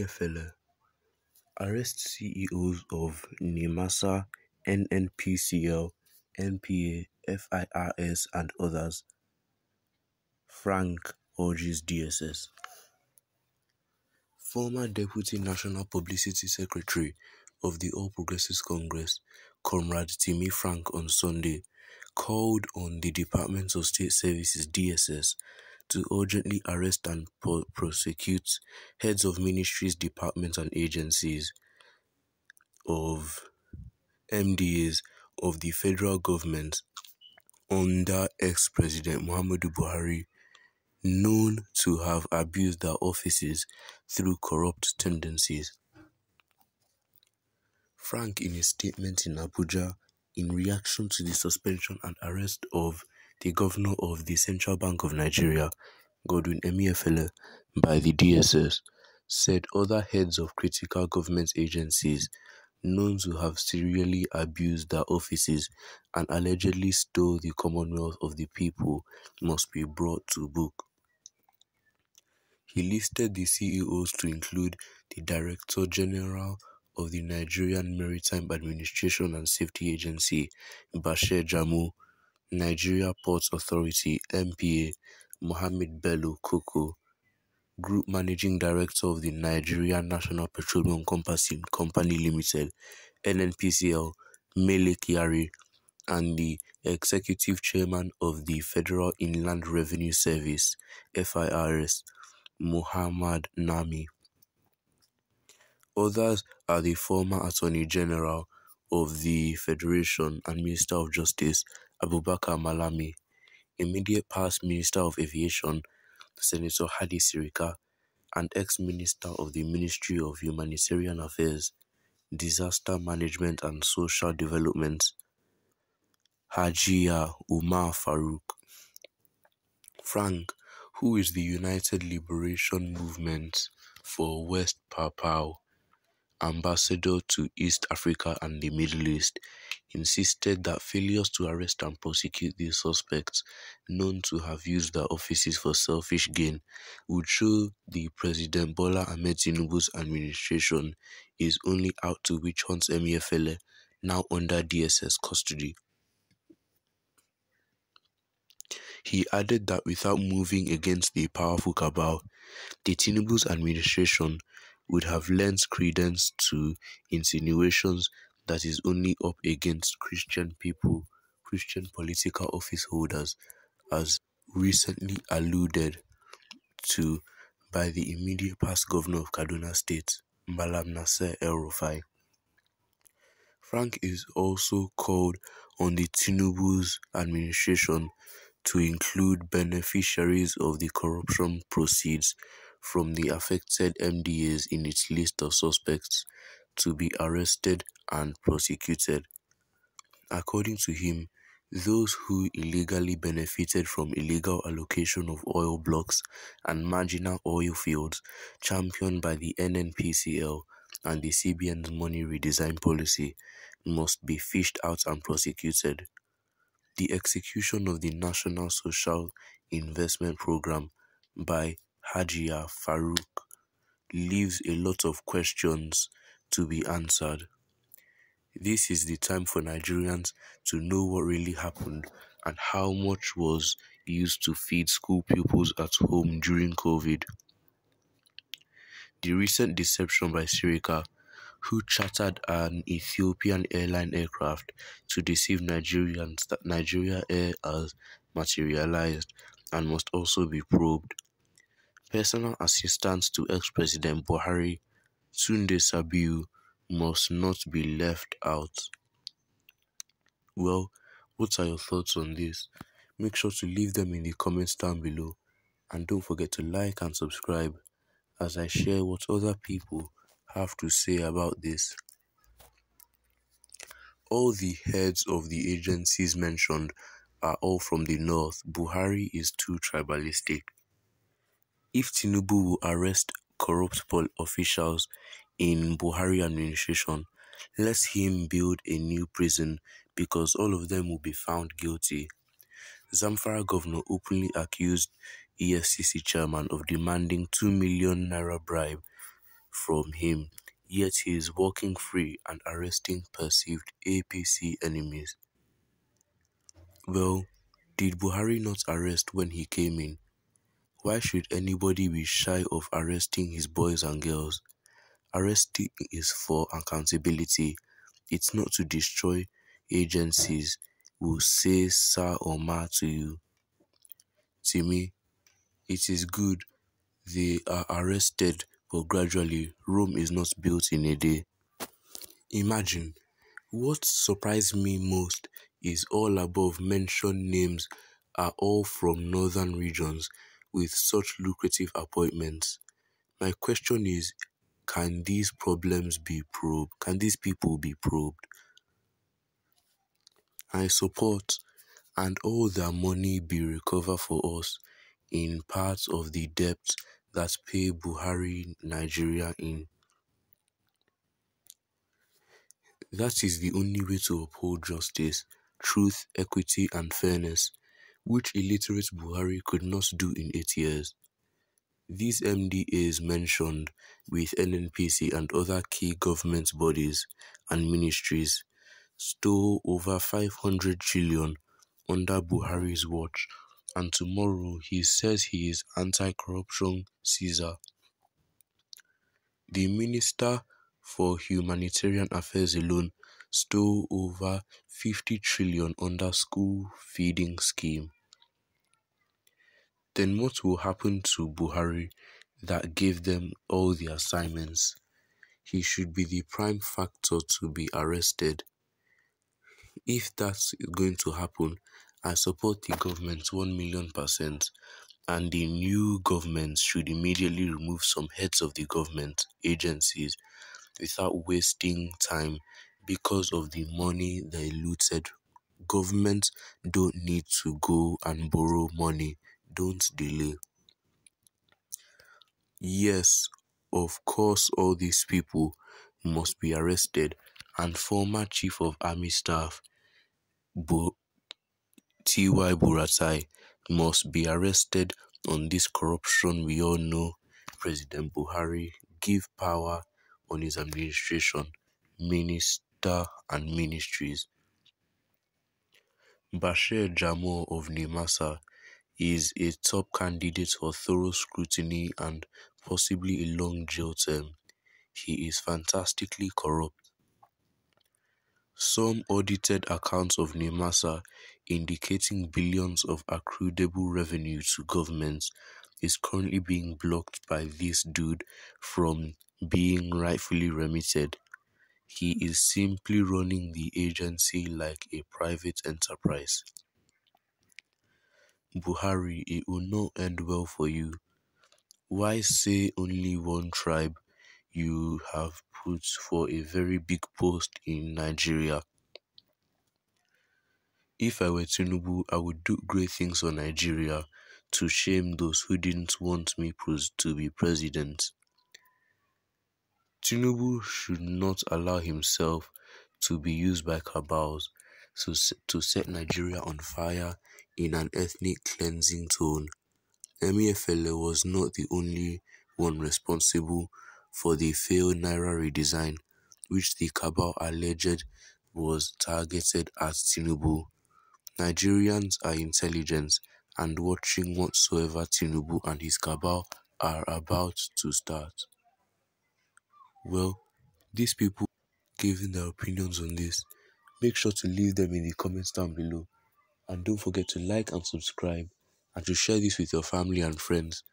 NPCL, arrest CEOs of NIMASA, NNPCL, NPA, FIRS and others. Frank urges DSS. Former Deputy National Publicity Secretary of the All Progressives Congress, Comrade Timi Frank, on Sunday called on the Department of State Services (DSS) to urgently arrest and prosecute heads of ministries, departments and agencies of MDAs of the federal government under ex-President Muhammadu Buhari, known to have abused their offices through corrupt tendencies. Frank, in a statement in Abuja, in reaction to the suspension and arrest of the Governor of the Central Bank of Nigeria, Godwin Emefiele, by the DSS, said other heads of critical government agencies known to have serially abused their offices and allegedly stole the Commonwealth of the people must be brought to book. He listed the CEOs to include the Director General of the Nigerian Maritime Administration and Safety Agency, Bashir Jamu, Nigeria Ports Authority (NPA), Mohammed Bello Koko, Group Managing Director of the Nigerian National Petroleum Company Limited (NNPCL), Mele Kyari, and the Executive Chairman of the Federal Inland Revenue Service (FIRS), Muhammad Nami. Others are the former Attorney General of the Federation and Minister of Justice, Abubakar Malami, immediate past Minister of Aviation, Senator Hadi Sirika, and ex-Minister of the Ministry of Humanitarian Affairs, Disaster Management and Social Development, Hajiya Umar Farouk. Frank, who is the United Liberation Movement for West Papua ambassador to East Africa and the Middle East, insisted that failures to arrest and prosecute these suspects known to have used their offices for selfish gain would show the President Bola Ahmed Tinubu's administration is only out to witch hunt Emefiele, now under DSS custody. He added that without moving against the powerful cabal, the Tinubu's administration would have lent credence to insinuations that is only up against Christian people, Christian political office holders, as recently alluded to by the immediate past governor of Kaduna State, Malam Nasser El-Rufai. Frank is also called on the Tinubu's administration to include beneficiaries of the corruption proceeds from the affected MDAs in its list of suspects to be arrested and prosecuted. According to him, those who illegally benefited from illegal allocation of oil blocks and marginal oil fields championed by the NNPCL and the CBN's money redesign policy must be fished out and prosecuted. The execution of the National Social Investment Program by Hajiya Farouk leaves a lot of questions to be answered. This is the time for Nigerians to know what really happened and how much was used to feed school pupils at home during COVID. The recent deception by Sirika, who chartered an Ethiopian airline aircraft to deceive Nigerians that Nigeria Air has materialized and must also be probed. Personal assistants to ex-President Buhari, Tunde Sabiu, must not be left out. Well, what are your thoughts on this? Make sure to leave them in the comments down below, and don't forget to like and subscribe as I share what other people have to say about this. All the heads of the agencies mentioned are all from the north. Buhari is too tribalistic. If Tinubu will arrest corrupt officials in Buhari administration, let him build a new prison because all of them will be found guilty. Zamfara governor openly accused EFCC chairman of demanding 2 million naira bribe from him, yet he is walking free and arresting perceived APC enemies. Well, did Buhari not arrest when he came in? Why should anybody be shy of arresting his boys and girls? Arresting is for accountability. It's not to destroy agencies who say sir or ma to you. To me, it is good they are arrested, but gradually, Rome is not built in a day. Imagine, what surprised me most is all above mentioned names are all from northern regions with such lucrative appointments. My question is, can these problems be probed? Can these people be probed? I support and all their money be recovered for us in part of the debt that pay Buhari Nigeria in. That is the only way to uphold justice, truth, equity and fairness, which illiterate Buhari could not do in 8 years. These MDAs mentioned with NNPC and other key government bodies and ministries stole over 500 trillion under Buhari's watch, and tomorrow he says he is anti-corruption Caesar. The Minister for Humanitarian Affairs alone stole over 50 trillion under school feeding scheme. Then what will happen to Buhari that gave them all the assignments? He should be the prime factor to be arrested. If that's going to happen, I support the government 1,000,000%, and the new government should immediately remove some heads of the government agencies without wasting time because of the money they looted. Governments don't need to go and borrow money. Don't delay. Yes, of course, all these people must be arrested, and former Chief of Army Staff T.Y. Buratai must be arrested on this corruption we all know President Buhari give power on his administration, minister and ministries. Bashir Jamal of NIMASA is a top candidate for thorough scrutiny and possibly a long jail term. He is fantastically corrupt. Some audited accounts of NIMASA indicating billions of accruable revenue to governments is currently being blocked by this dude from being rightfully remitted. He is simply running the agency like a private enterprise. Buhari, it will not end well for you. Why say only one tribe you have put for a very big post in Nigeria? If I were Tinubu, I would do great things for Nigeria to shame those who didn't want me to be president. Tinubu should not allow himself to be used by cabals to set Nigeria on fire in an ethnic cleansing tone. MEFL was not the only one responsible for the failed Naira redesign, which the cabal alleged was targeted at Tinubu. Nigerians are intelligent and watching whatsoever Tinubu and his cabal are about to start. Well, these people giving their opinions on this, make sure to leave them in the comments down below. And don't forget to like and subscribe and to share this with your family and friends.